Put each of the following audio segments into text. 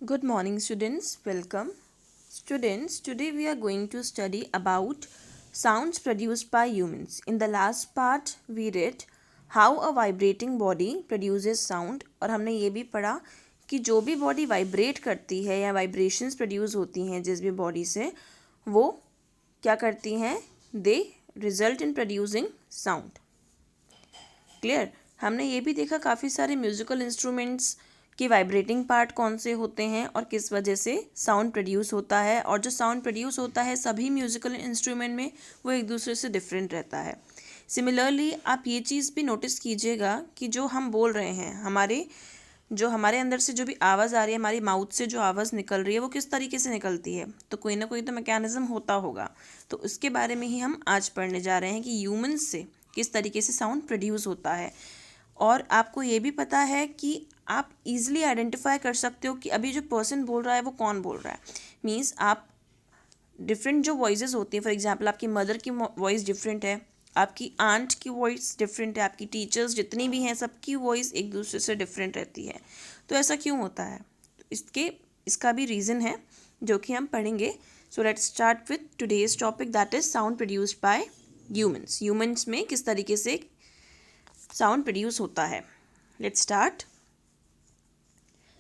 Good morning, students. Welcome. Students, today we are going to study about sounds produced by humans. In the last part, we read how a vibrating body produces sound और हमने ये भी पढ़ा कि जो भी body vibrate करती है या वाइब्रेशंस प्रोड्यूस होती हैं जिस भी बॉडी से वो क्या करती हैं they result in producing sound. Clear. हमने ये भी देखा काफ़ी सारे म्यूजिकल इंस्ट्रूमेंट्स कि वाइब्रेटिंग पार्ट कौन से होते हैं और किस वजह से साउंड प्रोड्यूस होता है, और जो साउंड प्रोड्यूस होता है सभी म्यूजिकल इंस्ट्रूमेंट में वो एक दूसरे से डिफरेंट रहता है. सिमिलरली आप ये चीज़ भी नोटिस कीजिएगा कि जो हम बोल रहे हैं हमारे अंदर से जो भी आवाज़ आ रही है, हमारी माउथ से जो आवाज़ निकल रही है वो किस तरीके से निकलती है, तो कोई ना कोई तो मैकेनिज्म होता होगा. तो उसके बारे में ही हम आज पढ़ने जा रहे हैं कि ह्यूमंस से किस तरीके से साउंड प्रोड्यूस होता है. और आपको ये भी पता है कि आप इजीली आइडेंटिफाई कर सकते हो कि अभी जो पर्सन बोल रहा है वो कौन बोल रहा है. मीन्स आप डिफरेंट जो वॉइसेस होती हैं, फॉर एग्जांपल आपकी मदर की वॉइस डिफरेंट है, आपकी आंट की वॉइस डिफरेंट है, आपकी टीचर्स जितनी भी हैं सबकी वॉइस एक दूसरे से डिफरेंट रहती है. तो ऐसा क्यों होता है? इसका भी रीज़न है जो कि हम पढ़ेंगे. So let's start with today's topic, that is sound produced by humans. Humans में किस तरीके से साउंड प्रोड्यूस होता है. Let's start.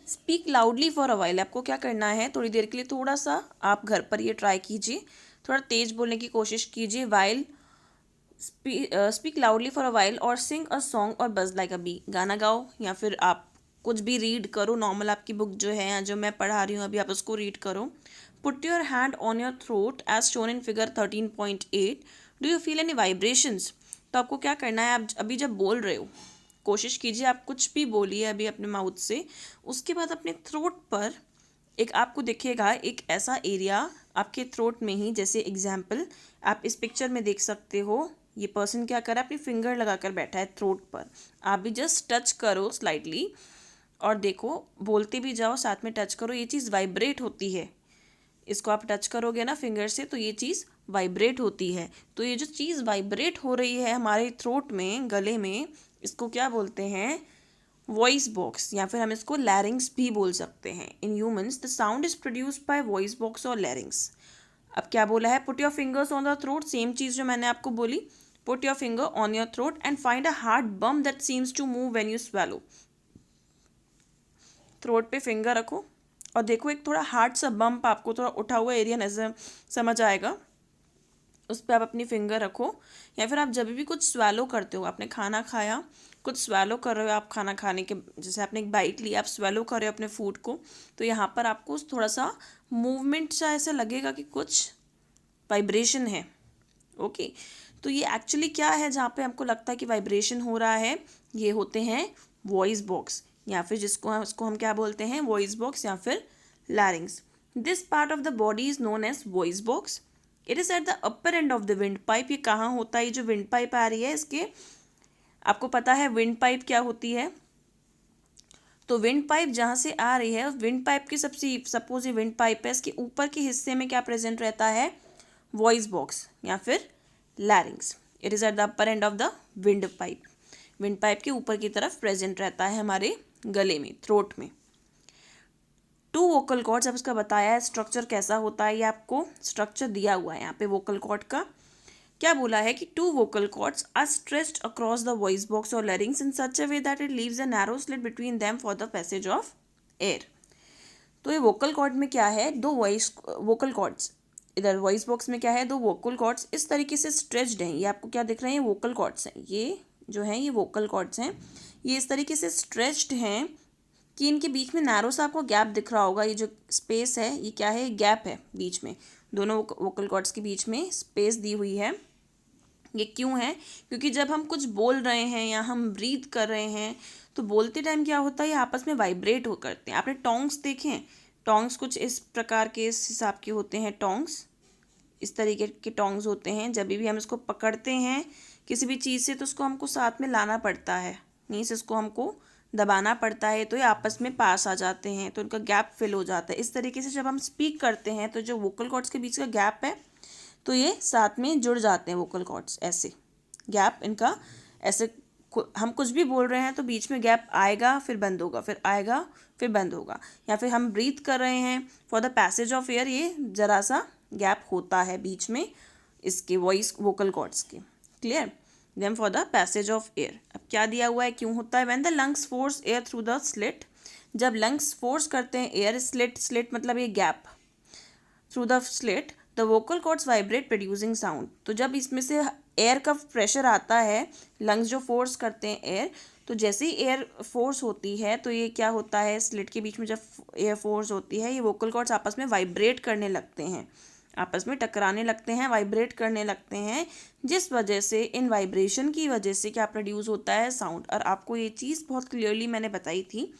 Speak loudly for a while. आपको क्या करना है, थोड़ी देर के लिए थोड़ा सा आप घर पर ये ट्राई कीजिए, थोड़ा तेज बोलने की कोशिश कीजिए. While speak loudly for a while और सिंग अ सॉन्ग और बज लाइक अ बी. गाना गाओ या फिर आप कुछ भी रीड करो. नॉर्मल आपकी बुक जो है या जो मैं पढ़ा रही हूँ अभी आप उसको रीड करो. Put your hand on your throat as shown in figure 13.8. Do you feel any vibrations. तो आपको क्या करना है, आप अभी जब बोल रहे हो कोशिश कीजिए आप कुछ भी बोलिए अभी अपने माउथ से, उसके बाद अपने थ्रोट पर एक आपको दिखेगा एक ऐसा एरिया आपके थ्रोट में ही. जैसे एग्जाम्पल आप इस पिक्चर में देख सकते हो, ये पर्सन क्या कर रहा है, अपनी फिंगर लगाकर बैठा है थ्रोट पर. आप भी जस्ट टच करो स्लाइटली और देखो, बोलते भी जाओ साथ में टच करो. ये चीज़ वाइब्रेट होती है. इसको आप टच करोगे ना फिंगर से तो ये चीज़ वाइब्रेट होती है. तो ये जो चीज़ वाइब्रेट हो रही है हमारे थ्रोट में, गले में, इसको क्या बोलते हैं, वॉइस बॉक्स, या फिर हम इसको लैरिंग्स भी बोल सकते हैं. In humans the sound is produced by voice box और लैरिंग्स. अब क्या बोला है, put your fingers on the throat. Same चीज़ जो मैंने आपको बोली, put your finger on your throat and find a hard bump that seems to move when you swallow. Throat पे फिंगर रखो और देखो एक थोड़ा हार्ड सा बम्प, आपको थोड़ा उठा हुआ एरिया नजर समझ आएगा, उस पर आप अपनी फिंगर रखो. या फिर आप जब भी कुछ स्वेलो करते हो, आपने खाना खाया, कुछ स्वेलो कर रहे हो आप खाना खाने के, जैसे आपने एक बाइट ली, आप स्वेलो कर रहे हो अपने फूड को, तो यहाँ पर आपको थोड़ा सा मूवमेंट सा ऐसा लगेगा कि कुछ वाइब्रेशन है. ओके. तो ये एक्चुअली क्या है जहाँ पे आपको लगता है कि वाइब्रेशन हो रहा है, ये होते हैं वॉइस बॉक्स, या फिर उसको हम क्या बोलते हैं, वॉइस बॉक्स या फिर larynx. This part of the body is known as voice box. It is at the upper end of the windpipe. ये कहाँ होता है, ये जो विंड पाइप आ रही है इसके, आपको पता है विंड पाइप क्या होती है. तो विंड पाइप जहाँ से आ रही है, विंड पाइप की सपोज ये विंड पाइप है, इसके ऊपर के हिस्से में क्या प्रेजेंट रहता है, वॉइस बॉक्स या फिर लैरिंग्स. It is at the upper end of the wind pipe. Wind pipe के ऊपर की तरफ प्रेजेंट रहता है हमारे गले में, थ्रोट में. टू वोकल कॉर्ड्स, अब उसका बताया है स्ट्रक्चर कैसा होता है, ये आपको स्ट्रक्चर दिया हुआ है यहाँ पे वोकल कॉर्ड का. क्या बोला है कि two vocal cords are stretched across the voice box और larynx in such a way that it leaves a narrow slit between them for the passage of air. तो ये वोकल कॉर्ड में क्या है, दो वोकल कॉर्ड्स, इधर voice box में क्या है, दो वोकल कॉर्ड्स इस तरीके से स्ट्रेच्ड हैं. ये आपको क्या दिख रहे हैं, वोकल कॉर्ड्स हैं. ये जो हैं ये वोकल कॉर्ड्स हैं, ये इस तरीके से स्ट्रेच्ड हैं कि इनके बीच में नैरो सा आपको गैप दिख रहा होगा. ये जो स्पेस है ये क्या है, गैप है बीच में, दोनों वोकल कॉर्ड्स के बीच में स्पेस दी हुई है. ये क्यों है, क्योंकि जब हम कुछ बोल रहे हैं या हम ब्रीथ कर रहे हैं तो बोलते टाइम क्या होता है, ये आपस में वाइब्रेट हो करते हैं. आपने टोंग्स देखे हैं, टोंग्स कुछ इस प्रकार के, इस हिसाब के होते हैं टोंग्स, इस तरीके के टोंग्स होते हैं. जब भी हम इसको पकड़ते हैं किसी भी चीज़ से तो उसको हमको साथ में लाना पड़ता है, मीन्स इसको हमको दबाना पड़ता है, तो ये आपस में पास आ जाते हैं, तो इनका गैप फिल हो जाता है. इस तरीके से जब हम स्पीक करते हैं तो जो वोकल कॉर्ड्स के बीच का गैप है तो ये साथ में जुड़ जाते हैं वोकल कॉर्ड्स. ऐसे गैप इनका ऐसे हम कुछ भी बोल रहे हैं तो बीच में गैप आएगा फिर बंद होगा, फिर आएगा फिर बंद होगा। या फिर हम ब्रीथ कर रहे हैं, for the passage of air ये ज़रा सा गैप होता है बीच में इसके वॉइस वोकल कॉर्ड्स के। Clear? Then for the passage of air, अब क्या दिया हुआ है, क्यों होता है? When the lungs force air through the slit, जब लंग्स फोर्स करते हैं एयर, स्लिट मतलब ये gap, through the slit the vocal cords vibrate producing sound. तो जब इसमें से एयर का प्रेशर आता है, लंग्स जो फोर्स करते हैं एयर, तो जैसे ही एयर फोर्स होती है तो ये क्या होता है, स्लिट के बीच में जब एयर फोर्स होती है ये वोकल कॉर्ड्स आपस में वाइब्रेट करने लगते हैं, आपस में टकराने लगते हैं, वाइब्रेट करने लगते हैं, जिस वजह से इन वाइब्रेशन की वजह से क्या प्रोड्यूस होता है, साउंड। और आपको ये चीज़ बहुत क्लियरली मैंने बताई थी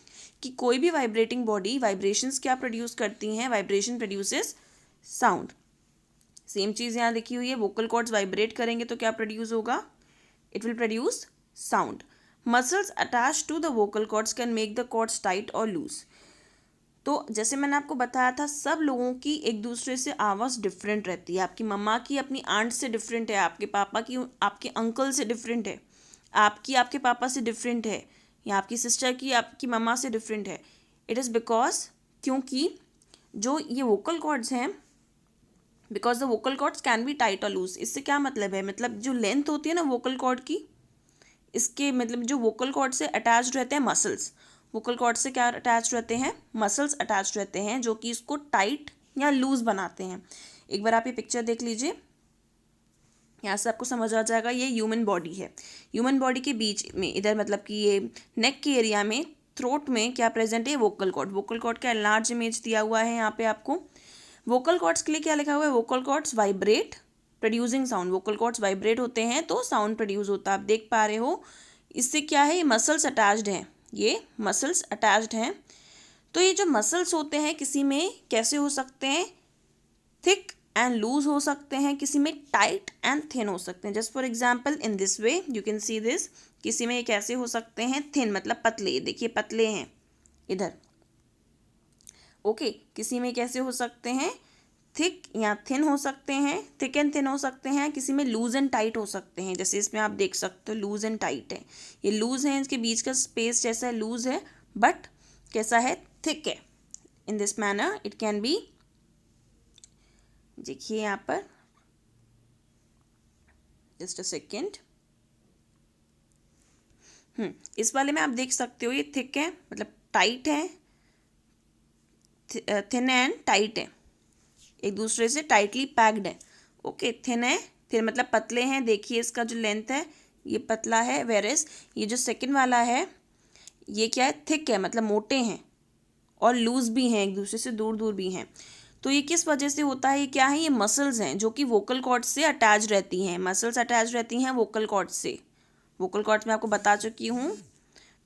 कि कोई भी वाइब्रेटिंग बॉडी वाइब्रेशंस क्या प्रोड्यूस करती हैं, वाइब्रेशन प्रोड्यूसेस साउंड। सेम चीज़ यहाँ लिखी हुई है, वोकल कॉर्ड्स वाइब्रेट करेंगे तो क्या प्रोड्यूस होगा, it will produce sound. Muscles attach to the vocal cords can make the cords tight और लूज। तो जैसे मैंने आपको बताया था, सब लोगों की एक दूसरे से आवाज़ डिफरेंट रहती है। आपकी मम्मा की अपनी आंट से डिफरेंट है, आपके पापा की आपके अंकल से डिफरेंट है, आपकी आपके पापा से डिफरेंट है, या आपकी सिस्टर की आपकी मम्मा से डिफरेंट है। इट इज़ बिकॉज, क्योंकि जो ये वोकल कॉर्ड्स हैं, because the vocal cords can be tight और लूज। इससे क्या मतलब है, मतलब जो लेंथ होती है ना वोकल कॉर्ड की, इसके मतलब जो वोकल कॉर्ड से अटैच रहते हैं मसल्स, वोकल कॉर्ड से क्या अटैच रहते हैं, मसल्स अटैच रहते हैं, जो कि इसको टाइट या लूज बनाते हैं। एक बार आप ये पिक्चर देख लीजिए, यहाँ से आपको समझ आ जाएगा। ये ह्यूमन बॉडी है, ह्यूमन बॉडी के बीच में इधर मतलब कि ये नेक के एरिया में, थ्रोट में क्या प्रेजेंट है, वोकल कॉर्ड। वोकल कॉर्ड का लार्ज इमेज दिया हुआ है यहाँ पे आपको। वोकल कॉर्ड्स के लिए क्या लिखा हुआ है, vocal cords vibrate producing sound. Vocal cords vibrate होते हैं तो साउंड प्रोड्यूस होता है, आप देख पा रहे हो। इससे क्या है, ये मसल्स अटैच्ड हैं, ये मसल्स अटैच्ड हैं। तो ये जो मसल्स होते हैं किसी में कैसे हो सकते हैं, थिक एंड लूज हो सकते हैं, किसी में टाइट एंड थिन हो सकते हैं। Just for example in this way you can see this, किसी में ये कैसे हो सकते हैं, थिन मतलब पतले, देखिए पतले हैं इधर, ओके। किसी में कैसे हो सकते हैं, थिक या थिन हो सकते हैं, थिक एंड थिन हो सकते हैं। किसी में लूज एंड टाइट हो सकते हैं, जैसे इसमें आप देख सकते हो लूज एंड टाइट है, ये लूज है, इसके बीच का स्पेस जैसा है लूज है, बट कैसा है, थिक है। In this manner it can be, देखिए यहाँ पर, जस्ट अ सेकेंड, इस वाले में आप देख सकते हो ये थिक है मतलब टाइट है, थिन एंड टाइट है, एक दूसरे से टाइटली पैक्ड है, ओके। थिन है, थिन मतलब पतले हैं, देखिए इसका जो लेंथ है ये पतला है, वेरेस ये जो सेकंड वाला है ये क्या है, थिक है मतलब मोटे हैं, और लूज भी हैं, एक दूसरे से दूर दूर भी हैं। तो ये किस वजह से होता है, ये क्या है, ये मसल्स हैं जो कि वोकल कॉर्ड से अटैच रहती हैं, मसल्स अटैच रहती हैं वोकल कॉर्ड से। वोकल कॉर्ड में आपको बता चुकी हूँ,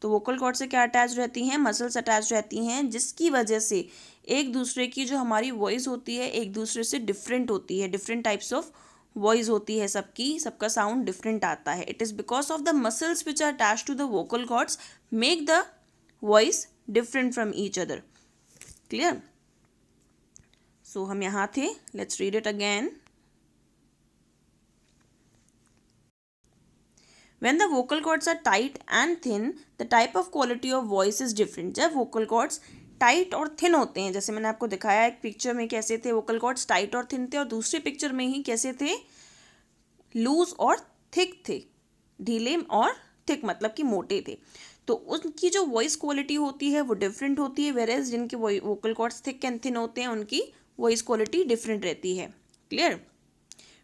तो वोकल कॉर्ड से क्या अटैच रहती हैं, मसल्स अटैच रहती हैं, जिसकी वजह से एक दूसरे की जो हमारी वॉइस होती है एक दूसरे से डिफरेंट होती है, डिफरेंट टाइप्स ऑफ वॉइस होती है सबकी, सबका साउंड डिफरेंट आता है। It is because of the muscles which are attach to the vocal cords make the voice different from each other. Clear? So हम यहाँ थे, let's read it again. When the vocal cords are tight and thin, the type of quality of voice is different. जब vocal cords tight और thin होते हैं, जैसे मैंने आपको दिखाया एक पिक्चर में कैसे थे वोकल कॉर्ड्स, टाइट और थिन थे, और दूसरी पिक्चर में ही कैसे थे, लूज और थिक थे, ढीले और थिक मतलब कि मोटे थे। तो उनकी जो वॉइस क्वालिटी होती है वो डिफरेंट होती है, वेरेज जिनके vocal cords thick and thin होते हैं उनकी वॉइस क्वालिटी डिफरेंट रहती है। Clear?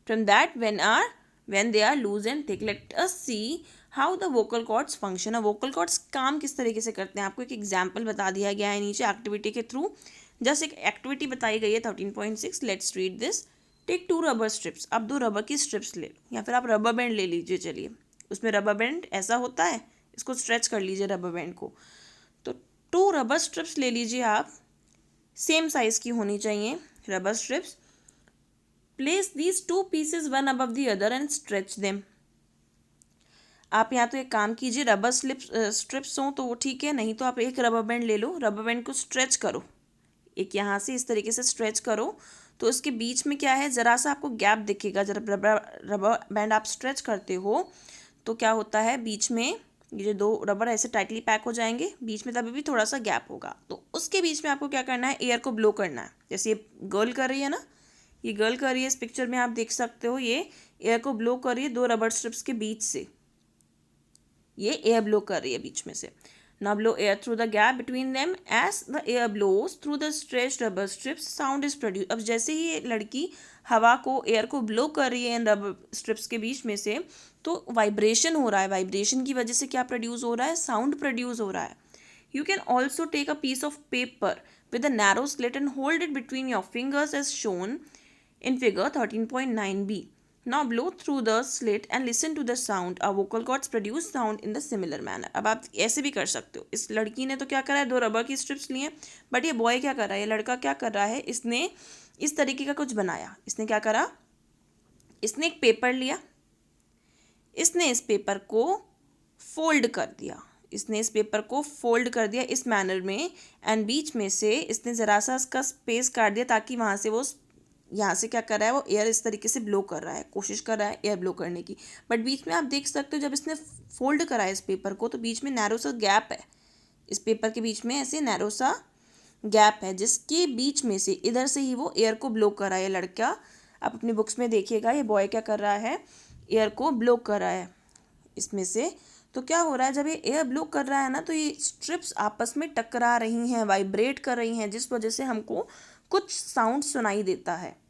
From that when they are loose and thick, let us see how the vocal cords function। Vocal cords काम किस तरीके से करते हैं, आपको एक एग्जाम्पल बता दिया गया है नीचे एक्टिविटी के थ्रू। जस्ट एक एक्टिविटी बताई गई है 13.6। Let's read this. Take 2 rubber strips. आप 2 रबर की स्ट्रिप्स ले लो, या फिर आप रबर बैंड ले लीजिए। चलिए, उसमें रबर बैंड ऐसा होता है, इसको स्ट्रेच कर लीजिए रबर बैंड को। तो 2 रबर स्ट्रिप्स ले लीजिए आप, सेम साइज़ की होनी चाहिए rubber strips. Place these 2 pieces one above the other and stretch them। आप यहाँ तो एक काम कीजिए, रबर स्ट्रिप्स हों तो वो ठीक है, नहीं तो आप एक रबर बैंड ले लो, रबर बैंड को स्ट्रेच करो, एक यहाँ से इस तरीके से स्ट्रेच करो, तो इसके बीच में क्या है, ज़रा सा आपको गैप दिखेगा। जब रबर बैंड आप स्ट्रेच करते हो तो क्या होता है, बीच में ये जो दो रबर ऐसे टाइटली पैक हो जाएंगे, बीच में तभी भी थोड़ा सा गैप होगा, तो उसके बीच में आपको क्या करना है, एयर को ब्लो करना है। जैसे ये गर्ल कर रही है ना, ये गर्ल कर रही है, इस पिक्चर में आप देख सकते हो, ये एयर को ब्लो कर रही है दो रबर स्ट्रिप्स के बीच से, ये एयर ब्लो कर रही है बीच में से। Now blow air through the gap between them. As the air blows through the stretched rubber strips, sound is produced. अब जैसे ही ये लड़की हवा को, एयर को ब्लो कर रही है इन रबर स्ट्रिप्स के बीच में से, तो वाइब्रेशन हो रहा है, वाइब्रेशन की वजह से क्या प्रोड्यूस हो रहा है, साउंड प्रोड्यूस हो रहा है। You can also take a piece of paper with a narrow slit and hold it between your fingers as shown in figure 13.9b. Now blow through the slit and listen to the sound. Our vocal cords produce sound in the similar manner. अब आप ऐसे भी कर सकते हो। इस लड़की ने तो क्या करा है, दो रबर की स्ट्रिप्स लिए, बट ये बॉय क्या कर रहा है, ये लड़का क्या कर रहा है, इसने इस तरीके का कुछ बनाया। इसने क्या करा, इसने एक पेपर लिया, इसने इस पेपर को फोल्ड कर दिया, इसने इस पेपर को फोल्ड कर दिया इस मैनर में, एंड बीच में से इसने ज़रा सा इसका स्पेस काट दिया ताकि वहाँ से वो, यहाँ से क्या कर रहा है, वो एयर इस तरीके से ब्लो कर रहा है, कोशिश कर रहा है एयर ब्लो करने की। बट बीच में आप देख सकते हो जब इसने फोल्ड करा है इस पेपर को, तो बीच में नैरो सा गैप है, इस पेपर के बीच में ऐसे नैरो सा गैप है, जिसके बीच में से इधर से ही वो एयर को ब्लो कर रहा है लड़का। आप अपनी बुक्स में देखिएगा, ये बॉय क्या कर रहा है, एयर को ब्लो कर रहा है इसमें से। तो क्या हो रहा है, जब ये एयर ब्लो कर रहा है ना, तो ये स्ट्रिप्स आपस में टकरा रही हैं, वाइब्रेट कर रही हैं, जिस वजह से हमको कुछ साउंड सुनाई देता है।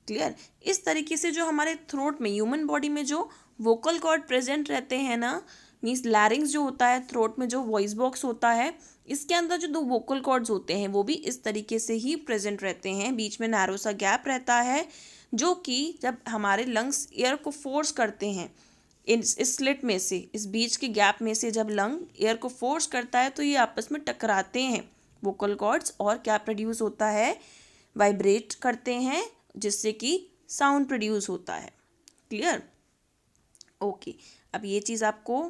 क्लियर। इस तरीके से जो हमारे थ्रोट में, ह्यूमन बॉडी में जो वोकल कॉर्ड प्रेजेंट रहते हैं ना, मीन्स लैरिंग्स जो होता है, थ्रोट में जो वॉइस बॉक्स होता है, इसके अंदर जो दो वोकल कॉर्ड्स होते हैं वो भी इस तरीके से ही प्रेजेंट रहते हैं। बीच में नैरो सा गैप रहता है, जो कि जब हमारे लंग्स एयर को फोर्स करते हैं इस स्लिट में से, इस बीच के गैप में से जब लंग एयर को फोर्स करता है, तो ये आपस में टकराते हैं वोकल कॉर्ड्स, और क्या प्रोड्यूस होता है, वाइब्रेट करते हैं, जिससे कि साउंड प्रोड्यूस होता है। क्लियर। ओके, अब ये चीज़ आपको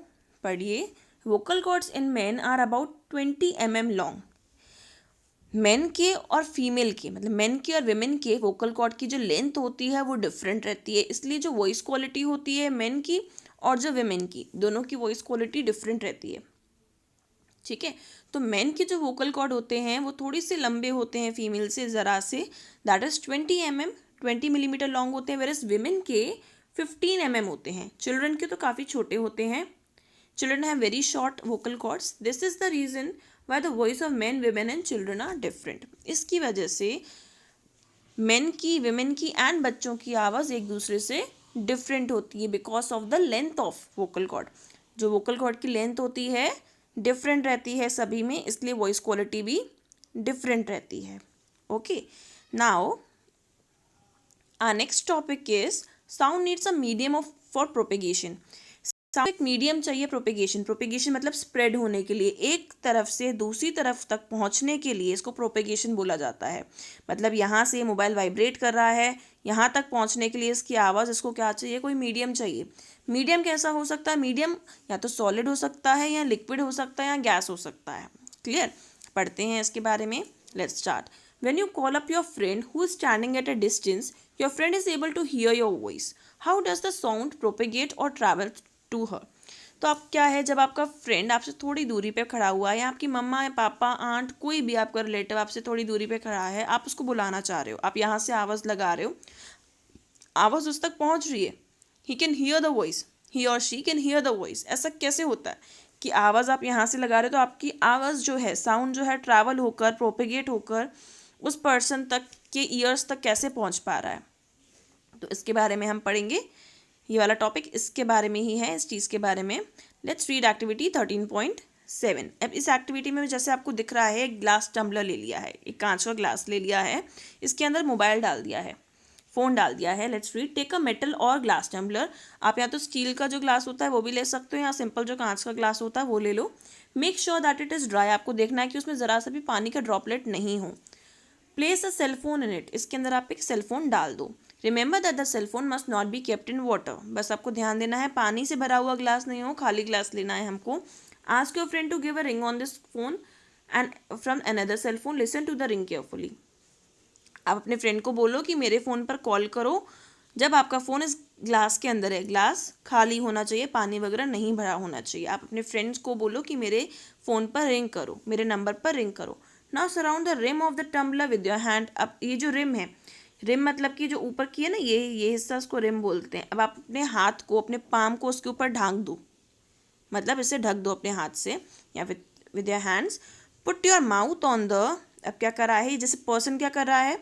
पढ़िए। Vocal cords in men are about 20 mm long. Men के और फीमेल के, मतलब मेन के और विमेन के वोकल कॉर्ड की जो लेंथ होती है वो डिफरेंट रहती है, इसलिए जो वॉइस क्वालिटी होती है मेन की और जो विमेन की, दोनों की वॉइस क्वालिटी डिफरेंट रहती है। ठीक है, तो मेन के जो वोकल कॉर्ड होते हैं वो थोड़ी से लंबे होते हैं फीमेल से ज़रा से, that is 20 mm, 20 millimetre long होते हैं, वेरस विमेन के 15 mm होते हैं। चिल्ड्रन के तो काफ़ी छोटे होते हैं। Children have very short vocal cords. This is the reason why the voice of man, women and children are different. इसकी वजह से मेन की, विमेन की एंड बच्चों की आवाज़ एक दूसरे से डिफरेंट होती है, because of the length of vocal cord. जो वोकल कॉर्ड की लेंथ होती है डिफरेंट रहती है सभी में, इसलिए वॉइस क्वालिटी भी डिफरेंट रहती है। Okay, now our next topic is sound needs a medium of for propagation. Sound एक मीडियम चाहिए प्रोपेगेशन। प्रोपेगेशन मतलब स्प्रेड होने के लिए, एक तरफ से दूसरी तरफ तक पहुंचने के लिए इसको प्रोपेगेशन बोला जाता है। मतलब यहाँ से मोबाइल वाइब्रेट कर रहा है, यहाँ तक पहुंचने के लिए इसकी आवाज़, इसको क्या चाहिए, कोई मीडियम चाहिए। मीडियम कैसा हो सकता है, मीडियम या तो सॉलिड हो सकता है, या लिक्विड हो सकता है, या गैस हो सकता है। क्लियर। पढ़ते हैं इसके बारे में। Let's start. When you call up your friend who is standing at a distance, your friend is able to hear your voice. How does the sound propagate or travel to her? तो आप क्या है, जब आपका friend आपसे थोड़ी दूरी पे खड़ा हुआ है, या आपकी मम्मा या पापा, आंट, कोई भी आपका रिलेटिव आपसे थोड़ी दूरी पे खड़ा है, आप उसको बुलाना चाह रहे हो, आप यहाँ से आवाज़ लगा रहे हो, आवाज़ उस तक पहुँच रही है, he can hear the voice, he और she can hear the voice. ऐसा कैसे होता है कि आवाज़ आप यहाँ से लगा रहे हो, तो आपकी आवाज़ जो है, साउंड जो है, ट्रैवल होकर, प्रोपेगेट होकर उस पर्सन तक के ईयर्स तक कैसे पहुँच पा रहा है। तो इसके बारे में हम पढ़ेंगे। ये वाला टॉपिक इसके बारे में ही है, इस चीज़ के बारे में। Let's read activity 13.7। अब इस एक्टिविटी में जैसे आपको दिख रहा है, एक ग्लास टम्बलर ले लिया है, एक कांच का ग्लास ले लिया है, इसके अंदर मोबाइल डाल दिया है, फ़ोन डाल दिया है। Let's read. Take a metal और ग्लास टम्बलर। आप या तो स्टील का जो ग्लास होता है वो भी ले सकते हो, या सिंपल जो कांच का ग्लास होता है वो ले लो। Make sure that it is dry. आपको देखना है कि उसमें ज़रा सा भी पानी का ड्रॉपलेट नहीं हो। Place a cellphone in it. इसके अंदर आप एक सेलफोन डाल दो। Remember that the cellphone must not be kept in water. बस आपको ध्यान देना है, पानी से भरा हुआ ग्लास नहीं हो, खाली ग्लास लेना है हमको। Ask your friend to give a ring on this phone and from another cellphone. Listen to the ring carefully. आप अपने फ्रेंड को बोलो कि मेरे फ़ोन पर कॉल करो, जब आपका फ़ोन इस ग्लास के अंदर है, ग्लास खाली होना चाहिए, पानी वगैरह नहीं भरा होना चाहिए। आप अपने फ्रेंड्स को बोलो कि मेरे फ़ोन पर रिंग करो, मेरे नंबर पर रिंग करो। Now surround the rim of the tumbler with your hand. अब ये जो रिम है, रिम मतलब कि जो ऊपर की है ना, ये हिस्सा उसको रिम बोलते हैं। अब आप अपने हाथ को, अपने पाम को उसके ऊपर ढांक दो, मतलब इसे ढक दो अपने हाथ से या फिर with your hands. Put your mouth on the, अब क्या कर रहा है जैसे पर्सन, क्या कर रहा है,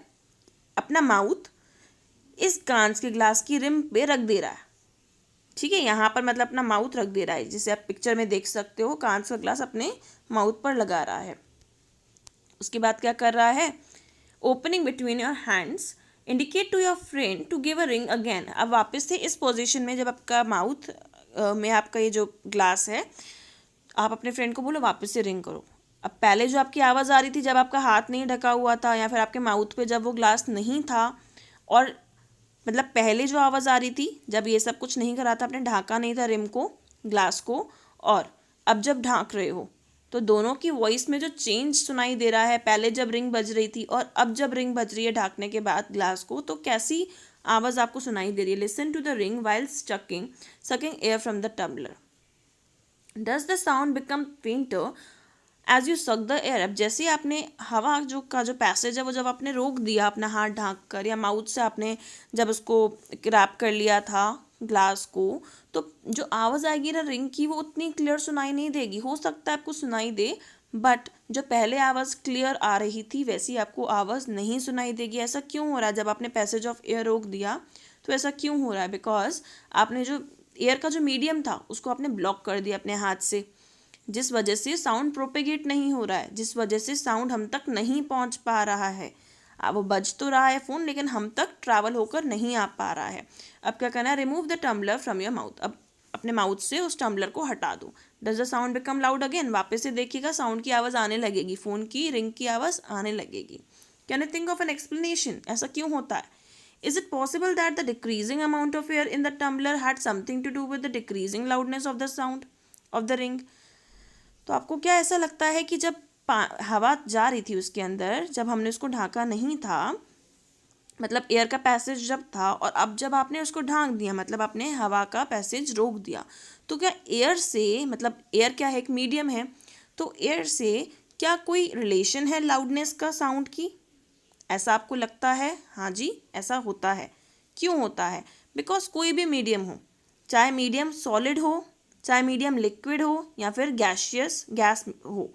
अपना माउथ इस कांच के ग्लास की रिम पे रख दे रहा है। ठीक है, यहाँ पर मतलब अपना माउथ रख दे रहा है, जिसे आप पिक्चर में देख सकते हो, कांच का ग्लास अपने माउथ पर लगा रहा है। उसके बाद क्या कर रहा है, opening between your hands indicate to your friend to give a ring again. अब वापस से इस पोजीशन में, जब आपका माउथ में आपका ये जो ग्लास है, आप अपने फ्रेंड को बोलो वापस से रिंग करो। अब पहले जो आपकी आवाज़ आ रही थी जब आपका हाथ नहीं ढका हुआ था या फिर आपके माउथ पे जब वो ग्लास नहीं था, और मतलब पहले जो आवाज़ आ रही थी जब ये सब कुछ नहीं करा था, आपने ढाका नहीं था रिम को, ग्लास को, और अब जब ढांक रहे हो, तो दोनों की वॉइस में जो चेंज सुनाई दे रहा है, पहले जब रिंग बज रही थी और अब जब रिंग बज रही है ढाकने के बाद ग्लास को, तो कैसी आवाज़ आपको सुनाई दे रही है। Listen to the ring while sucking air from the tumbler. Does the sound become fainter as you suck the air. अब जैसे आपने हवा जो पैसेज है वो जब आपने रोक दिया अपना हाथ ढांक कर, या माउथ से आपने जब उसको रैप कर लिया था ग्लास को, तो जो आवाज़ आएगी ना रिंग की, वो उतनी क्लियर सुनाई नहीं देगी। हो सकता है आपको सुनाई दे, बट जो पहले आवाज़ क्लियर आ रही थी वैसी आपको आवाज़ नहीं सुनाई देगी। ऐसा क्यों हो रहा है, जब आपने पैसेज ऑफ एयर रोक दिया तो ऐसा क्यों हो रहा है, बिकॉज आपने जो एयर का जो मीडियम था उसको आपने ब्लॉक कर दिया अपने हाथ से, जिस वजह से साउंड प्रोपेगेट नहीं हो रहा है, जिस वजह से साउंड हम तक नहीं पहुंच पा रहा है। अब वो बज तो रहा है फ़ोन, लेकिन हम तक ट्रैवल होकर नहीं आ पा रहा है। अब क्या करना है, remove the tumbler from your mouth. अब अपने माउथ से उस टम्बलर को हटा दो। Does the sound become loud again. वापस से देखिएगा साउंड की आवाज़ आने लगेगी, फ़ोन की रिंग की आवाज़ आने लगेगी। Can you think of an explanation, ऐसा क्यों होता है? Is it possible that the decreasing amount of air in the tumbler had something to do with the decreasing loudness of the sound of the ring? तो आपको क्या ऐसा लगता है कि जब हवा जा रही थी उसके अंदर, जब हमने उसको ढाका नहीं था, मतलब एयर का पैसेज जब था, और अब जब आपने उसको ढांक दिया, मतलब आपने हवा का पैसेज रोक दिया, तो क्या एयर से, मतलब एयर क्या है, एक मीडियम है, तो एयर से क्या कोई रिलेशन है लाउडनेस का साउंड की? ऐसा आपको लगता है? हाँ जी, ऐसा होता है। क्यों होता है? बिकॉज कोई भी मीडियम हो, चाहे मीडियम सॉलिड हो, चाहे मीडियम लिक्विड हो, या फिर गैसियस गैस हो,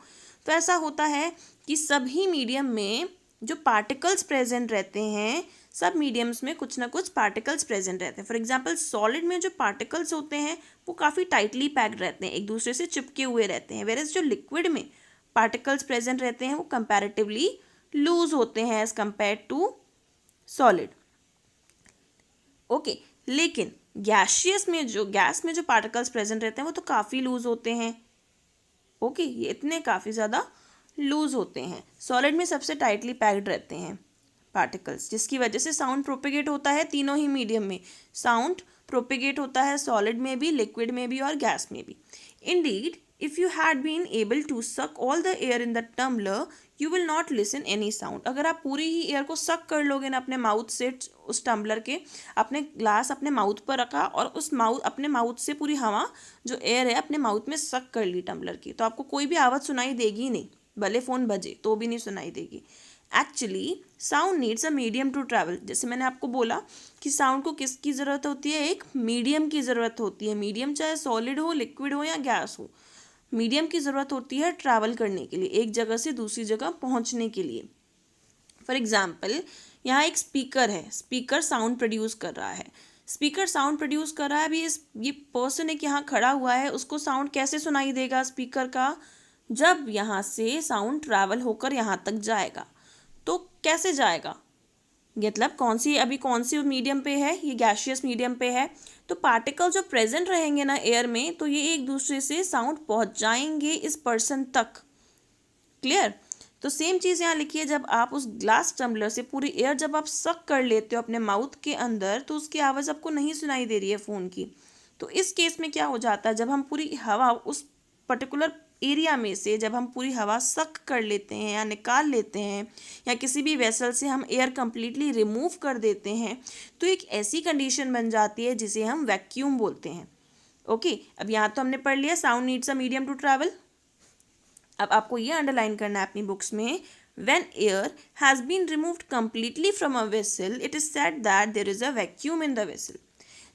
तो ऐसा होता है कि सभी मीडियम में जो पार्टिकल्स प्रेजेंट रहते हैं, सब मीडियम्स में कुछ ना कुछ पार्टिकल्स प्रेजेंट रहते हैं। फॉर एग्जांपल सॉलिड में जो पार्टिकल्स होते हैं वो काफ़ी टाइटली पैक्ड रहते हैं, एक दूसरे से चिपके हुए रहते हैं, वेरएज जो लिक्विड में पार्टिकल्स प्रेजेंट रहते हैं वो कंपैरेटिवली लूज होते हैं as compare to solid. Okay, लेकिन गैसियस में जो गैस में जो पार्टिकल्स प्रेजेंट रहते हैं वो तो काफ़ी लूज होते हैं। ओके, ये इतने काफ़ी ज़्यादा लूज होते हैं। सॉलिड में सबसे टाइटली पैक्ड रहते हैं पार्टिकल्स, जिसकी वजह से साउंड प्रोपेगेट होता है तीनों ही मीडियम में। साउंड प्रोपेगेट होता है सॉलिड में भी, लिक्विड में भी और गैस में भी। Indeed if you had been able to suck all the air in the tumbler you will not listen any sound. अगर आप पूरी ही एयर को सक कर लोगे ना अपने माउथ से, उस टम्बलर के, अपने ग्लास अपने माउथ पर रखा और उस अपने माउथ से पूरी हवा जो एयर है अपने माउथ में सक कर ली टम्बलर की, तो आपको कोई भी आवाज़ सुनाई देगी नहीं, भले फ़ोन बजे तो भी नहीं सुनाई देगी। Actually sound needs a medium to travel. जैसे मैंने आपको बोला कि साउंड को किसकी ज़रूरत होती है, एक मीडियम की ज़रूरत होती है। मीडियम चाहे सॉलिड हो, लिक्विड हो या गैस हो, मीडियम की ज़रूरत होती है ट्रैवल करने के लिए, एक जगह से दूसरी जगह पहुंचने के लिए। फॉर एग्जाम्पल, यहाँ एक स्पीकर है, स्पीकर साउंड प्रोड्यूस कर रहा है, स्पीकर साउंड प्रोड्यूस कर रहा है। अभी ये पर्सन एक यहाँ खड़ा हुआ है, उसको साउंड कैसे सुनाई देगा स्पीकर का? जब यहाँ से साउंड ट्रैवल होकर यहाँ तक जाएगा, तो कैसे जाएगा, मतलब कौन सी मीडियम पे है, ये गैसियस मीडियम पे है, तो पार्टिकल जो प्रेजेंट रहेंगे ना एयर में, तो ये एक दूसरे से साउंड पहुंचाएंगे इस पर्सन तक। क्लियर? तो सेम चीज़ यहाँ लिखिए, जब आप उस ग्लास टम्बलर से पूरी एयर जब आप सक कर लेते हो अपने माउथ के अंदर, तो उसकी आवाज़ आपको नहीं सुनाई दे रही है फ़ोन की। तो इस केस में क्या हो जाता है, जब हम पूरी हवा उस पर्टिकुलर एरिया में से जब हम पूरी हवा सक कर लेते हैं या निकाल लेते हैं या किसी भी वेसल से हम एयर कंप्लीटली रिमूव कर देते हैं तो एक ऐसी कंडीशन बन जाती है जिसे हम वैक्यूम बोलते हैं। ओके, अब यहाँ तो हमने पढ़ लिया sound needs a medium to travel. अब आपको ये अंडरलाइन करना है अपनी बुक्स में, when air has been removed completely from a vessel it is said that there is a vacuum in the vessel।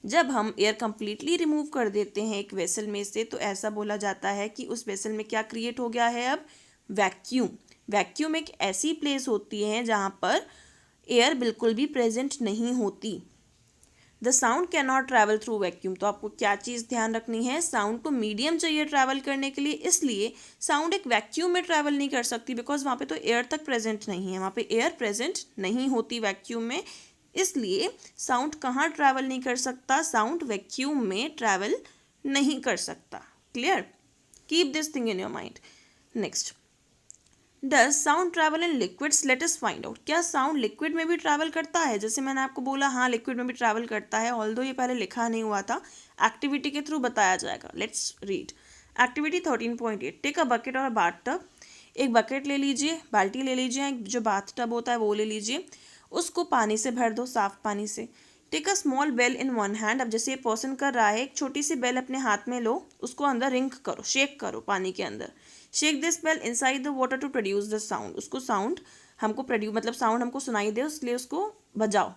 जब हम एयर कंप्लीटली रिमूव कर देते हैं एक वेसल में से तो ऐसा बोला जाता है कि उस वेसल में क्या क्रिएट हो गया है, अब वैक्यूम। वैक्यूम एक ऐसी प्लेस होती है जहाँ पर एयर बिल्कुल भी प्रेजेंट नहीं होती। The sound can not travel through vacuum, तो आपको क्या चीज़ ध्यान रखनी है, साउंड को मीडियम चाहिए ट्रैवल करने के लिए, इसलिए साउंड एक वैक्यूम में ट्रैवल नहीं कर सकती बिकॉज वहाँ पे तो एयर तक प्रेजेंट नहीं है, वहाँ पे एयर प्रेजेंट नहीं होती वैक्यूम में, इसलिए साउंड कहाँ ट्रैवल नहीं कर सकता, साउंड वैक्यूम में ट्रैवल नहीं कर सकता। Clear, keep this thing in your mind. Next, does sound travel in liquids, let us find out. क्या साउंड लिक्विड में भी ट्रैवल करता है? जैसे मैंने आपको बोला हाँ लिक्विड में भी ट्रैवल करता है, ऑल्दो ये पहले लिखा नहीं हुआ था, एक्टिविटी के थ्रू बताया जाएगा। Let's read activity 13.8। Take a bucket और बाथ टब। एक बकेट ले लीजिए, बाल्टी ले लीजिए, एक जो बाथ टब होता है वो ले लीजिए, उसको पानी से भर दो, साफ पानी से। Take a small bell in one hand. अब जैसे ये पर्सन कर रहा है, एक छोटी सी बेल अपने हाथ में लो, उसको अंदर रिंग करो, शेक करो पानी के अंदर। Shake this bell inside the water to produce the sound. उसको साउंड हमको प्रोड्यूस मतलब साउंड हमको सुनाई दे, इसलिए उसको बजाओ।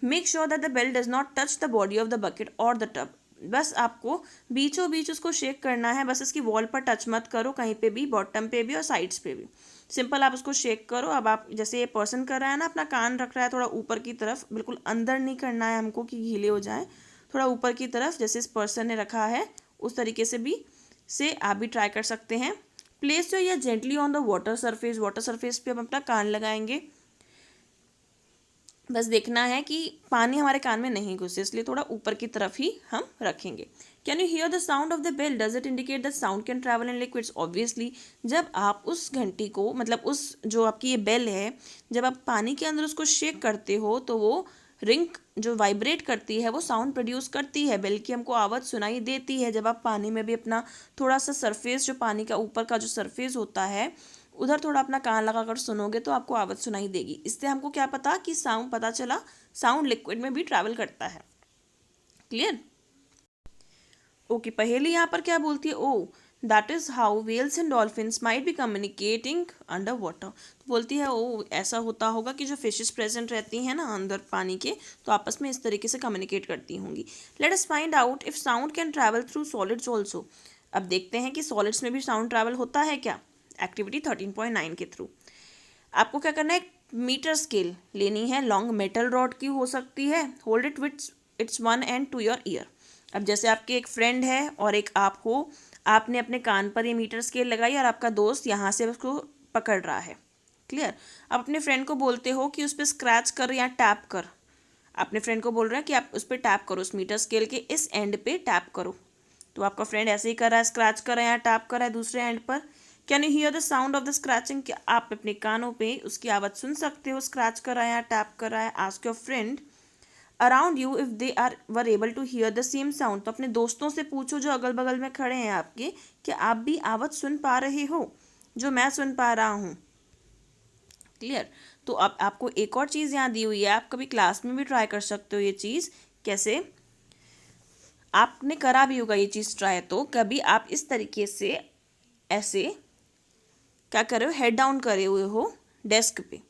Make sure that the bell does not touch the body of the bucket और द टब। बस आपको बीचों बीच उसको शेक करना है, बस इसकी वॉल पर टच मत करो कहीं पे भी, बॉटम पे भी और साइड्स पे भी। सिंपल आप उसको शेक करो। अब आप जैसे ये पर्सन कर रहा है ना, अपना कान रख रहा है थोड़ा ऊपर की तरफ, बिल्कुल अंदर नहीं करना है हमको कि गीले हो जाए, थोड़ा ऊपर की तरफ जैसे इस पर्सन ने रखा है उस तरीके से आप भी ट्राई कर सकते हैं। Place your year gently on the water surface. Water surface पे हम अपना कान लगाएंगे, बस देखना है कि पानी हमारे कान में नहीं घुसे, इसलिए थोड़ा ऊपर की तरफ ही हम रखेंगे। Can you hear the sound of the bell, does it indicate that sound can travel in liquids. Obviously जब आप उस घंटी को मतलब उस जो आपकी ये बेल है, जब आप पानी के अंदर उसको शेक करते हो तो वो रिंग जो वाइब्रेट करती है वो साउंड प्रोड्यूस करती है, बेल की हमको आवाज़ सुनाई देती है। जब आप पानी में भी अपना थोड़ा सा सरफेस, जो पानी का ऊपर का जो सरफेस होता है उधर थोड़ा अपना कान लगा कर सुनोगे तो आपको आवाज़ सुनाई देगी। इससे हमको क्या पता कि साउंड, पता चला साउंड लिक्विड में भी ट्रैवल करता है। Clear, okay. पहेली यहाँ पर क्या बोलती है, oh that is how whales and dolphins might be communicating under water. तो बोलती है ओ ऐसा होता होगा कि जो फिशेस प्रेजेंट रहती हैं ना अंदर पानी के, तो आपस में इस तरीके से कम्युनिकेट करती होंगी। Let us find out if sound can travel through solids also. अब देखते हैं कि सॉलिड्स में भी साउंड ट्रैवल होता है क्या, एक्टिविटी 13.9 के थ्रू। आपको क्या करना है, मीटर स्केल लेनी है, लॉन्ग मेटल रॉड की हो सकती है, hold it with its one end to your ear. अब जैसे आपके एक फ्रेंड है और एक आप हो, आपने अपने कान पर ये मीटर स्केल लगाई और आपका दोस्त यहाँ से उसको पकड़ रहा है। क्लियर, आप अपने फ्रेंड को बोलते हो कि उस पर स्क्रैच कर या टैप कर। अपने फ्रेंड को बोल रहे हैं कि आप उस पर टैप करो, उस मीटर स्केल के इस एंड पे टैप करो। तो आपका फ्रेंड ऐसे ही कर रहा है, स्क्रैच कर रहा है या टैप कर रहा है दूसरे एंड पर। Can you hear the sound of the scratching, क्या आप अपने कानों पे उसकी आवाज़ सुन सकते हो, स्क्रैच कर रहा है या टैप कर रहा है। Ask your friend around you if they are were able to hear the same sound. तो अपने दोस्तों से पूछो जो अगल बगल में खड़े हैं आपके, कि आप भी आवाज़ सुन पा रहे हो जो मैं सुन पा रहा हूँ। क्लियर, तो अब आपको एक और चीज़ यहाँ दी हुई है, आप कभी क्लास में भी ट्राई कर सकते हो ये चीज़। कैसे, आपने करा भी होगा ये चीज़ ट्राई, तो कभी आप इस तरीके से ऐसे क्या कर रहे हो, हेड डाउन करे हुए हो डेस्क पे,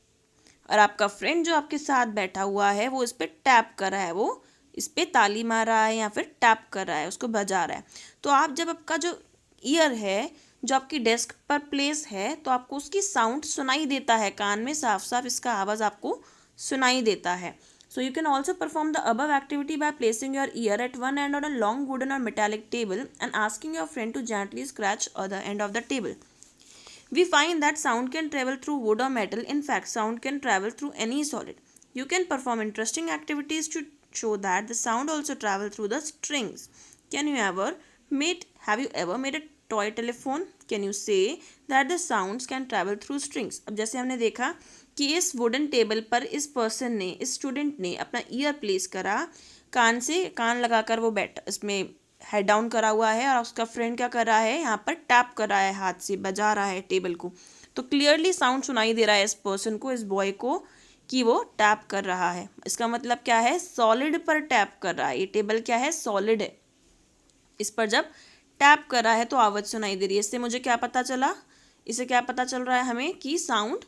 और आपका फ्रेंड जो आपके साथ बैठा हुआ है वो इस पर टैप कर रहा है, वो इस पर ताली मार रहा है या फिर टैप कर रहा है, उसको बजा रहा है। तो आप जब आपका जो ईयर है जो आपकी डेस्क पर प्लेस है, तो आपको उसकी साउंड सुनाई देता है, कान में साफ साफ इसका आवाज़ आपको सुनाई देता है। So you can also perform the above activity by placing your ear at one end on a long wooden or metallic table and asking your friend to gently scratch other end of the table. We find that sound can travel through wood or metal. In fact, sound can travel through any solid. You can perform interesting activities to show that the sound also travel through the strings. Have you ever made a toy telephone? Can you say that the sounds can travel through strings? अब जैसे हमने देखा कि इस wooden table पर इस person ने, इस स्टूडेंट ने अपना ईयर प्लेस करा, कान लगाकर वो इसमें हेड डाउन करा हुआ है और उसका फ्रेंड क्या कर रहा है, यहाँ पर टैप कर रहा है, हाथ से बजा रहा है टेबल को। तो क्लियरली साउंड सुनाई दे रहा है इस पर्सन को, इस बॉय को, कि वो टैप कर रहा है। इसका मतलब क्या है, सॉलिड पर टैप कर रहा है। ये टेबल क्या है, सॉलिड है। इस पर जब टैप कर रहा है तो आवाज़ सुनाई दे रही है। इससे मुझे क्या पता चला, इससे क्या पता चल रहा है हमें कि sound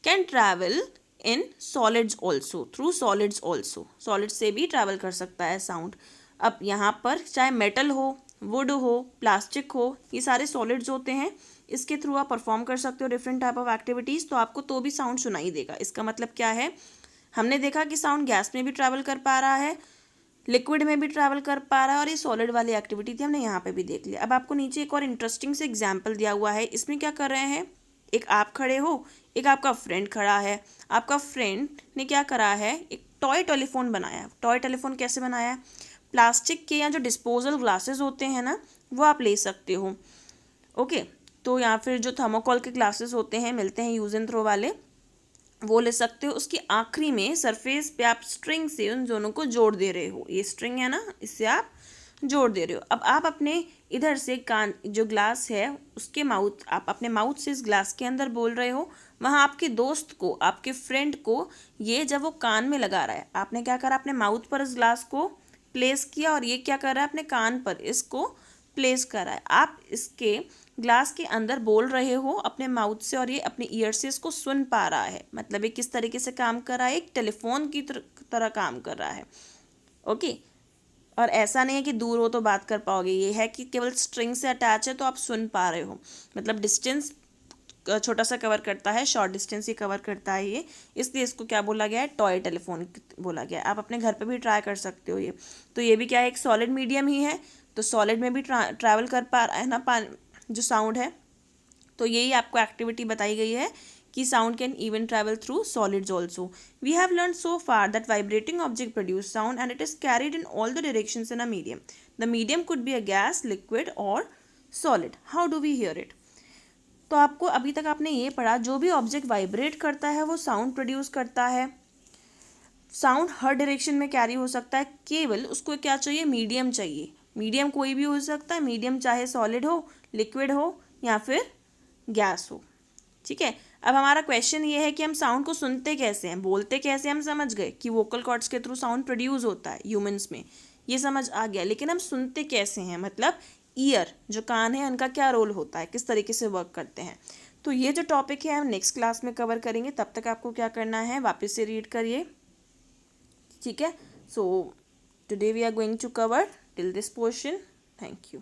can travel in solids also, through solids also, solid से भी ट्रैवल कर सकता है साउंड। अब यहाँ पर चाहे मेटल हो, वुड हो, प्लास्टिक हो, ये सारे सॉलिड्स होते हैं, इसके थ्रू आप परफॉर्म कर सकते हो डिफरेंट टाइप ऑफ एक्टिविटीज़, तो आपको तो भी साउंड सुनाई देगा। इसका मतलब क्या है, हमने देखा कि साउंड गैस में भी ट्रैवल कर पा रहा है, लिक्विड में भी ट्रैवल कर पा रहा है, और ये सॉलिड वाली एक्टिविटी थी हमने यहाँ पे भी देख लिया। अब आपको नीचे एक और इंटरेस्टिंग से एग्जाम्पल दिया हुआ है। इसमें क्या कर रहे हैं, एक आप खड़े हो, एक आपका फ्रेंड खड़ा है। आपका फ्रेंड ने क्या करा है, एक टॉय टेलीफोन बनाया है। टॉय टेलीफोन कैसे बनाया है, प्लास्टिक के या जो डिस्पोजल ग्लासेस होते हैं ना, वो आप ले सकते हो। ओके, तो या फिर जो थर्मोकॉल के ग्लासेस होते हैं, मिलते हैं यूज एंड थ्रो वाले, वो ले सकते हो। उसकी आखिरी में सरफेस पे आप स्ट्रिंग से उन दोनों को जोड़ दे रहे हो। ये स्ट्रिंग है ना, इससे आप जोड़ दे रहे हो। अब आप अपने इधर से कान, जो ग्लास है उसके माउथ, आप अपने माउथ से इस ग्लास के अंदर बोल रहे हो। वहाँ आपके दोस्त को, आपके फ्रेंड को, ये जब वो कान में लगा रहा है, आपने क्या करा, अपने माउथ पर इस ग्लास को प्लेस किया, और ये क्या कर रहा है, अपने कान पर इसको प्लेस करा है। आप इसके ग्लास के अंदर बोल रहे हो अपने माउथ से, और ये अपने ईयर से इसको सुन पा रहा है। मतलब ये किस तरीके से काम कर रहा है, एक टेलीफोन की तरह काम कर रहा है। ओके, और ऐसा नहीं है कि दूर हो तो बात कर पाओगे, ये है कि केवल स्ट्रिंग से अटैच है तो आप सुन पा रहे हो। मतलब डिस्टेंस छोटा सा कवर करता है, शॉर्ट डिस्टेंस ही कवर करता है ये, इसलिए इसको क्या बोला गया है, टॉय टेलीफोन बोला गया है। आप अपने घर पे भी ट्राई कर सकते हो ये। तो ये भी क्या है, एक सॉलिड मीडियम ही है, तो सॉलिड में भी ट्रैवल कर पा रहा है ना जो साउंड है। तो यही आपको एक्टिविटी बताई गई है कि sound can even travel through solids also. We have learn so far that vibrating object produce sound and it is carried in all the directions in a medium. The medium could be a gas, liquid और solid. How do we hear it. तो आपको अभी तक आपने ये पढ़ा, जो भी ऑब्जेक्ट वाइब्रेट करता है वो साउंड प्रोड्यूस करता है। साउंड हर डायरेक्शन में कैरी हो सकता है, केवल उसको क्या चाहिए, मीडियम चाहिए। मीडियम कोई भी हो सकता है, मीडियम चाहे सॉलिड हो, लिक्विड हो या फिर गैस हो। ठीक है, अब हमारा क्वेश्चन ये है कि हम साउंड को सुनते कैसे हैं, बोलते कैसे, हम समझ गए कि वोकल कॉर्ड्स के थ्रू साउंड प्रोड्यूस होता है ह्यूमंस में, ये समझ आ गया। लेकिन हम सुनते कैसे हैं, मतलब ईयर, जो कान है, उनका क्या रोल होता है, किस तरीके से वर्क करते हैं। तो ये जो टॉपिक है हम नेक्स्ट क्लास में कवर करेंगे। तब तक आपको क्या करना है, वापस से रीड करिए। ठीक है, so today we are going to cover till this portion. Thank you.